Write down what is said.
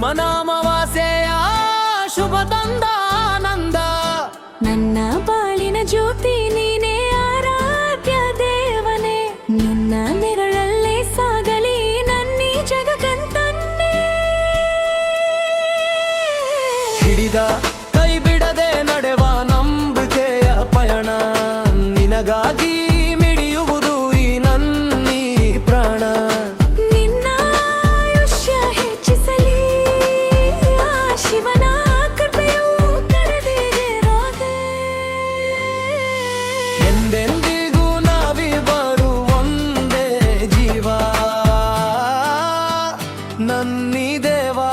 ನಿಮನಾಮವಾಸೆಯ ಶುಭ ತಂದ ಆನಂದ. ನನ್ನ ಬಾಳಿನ ಜ್ಯೋತಿ ನೀನೇ ಆರಾಧ್ಯ ದೇವನೇ, ನಿನ್ನ ನೆರಳಲ್ಲೇ ಸಾಗಲಿ ನನ್ನೀ ಜಗಕ್ಕಂತನ್ನೇ. ಹಿಡಿದ ಕೈ ಬಿಡದೆ ನಡೆವ ನಂಬಿಕೆಯ ಪಯಣ, ನಿನಗಾಗಿ ಮಿಡಿಯುವುದು ಈ ನನ್ನೀ ಪ್ರಾಣ. ನಿನ್ನ ಆಯುಷ್ಯ ಹೆಚ್ಚಿಸಲಿ ಆ ಶಿವನ ಕೃಪೆಯು ಕರೆದಿರೋದೆ. ಎಂದೆಂದಿಗೂ ನಾವಿಬ್ಬರು ಒಂದೇ ಜೀವ, ನನ್ನೀ ದೇವಾ.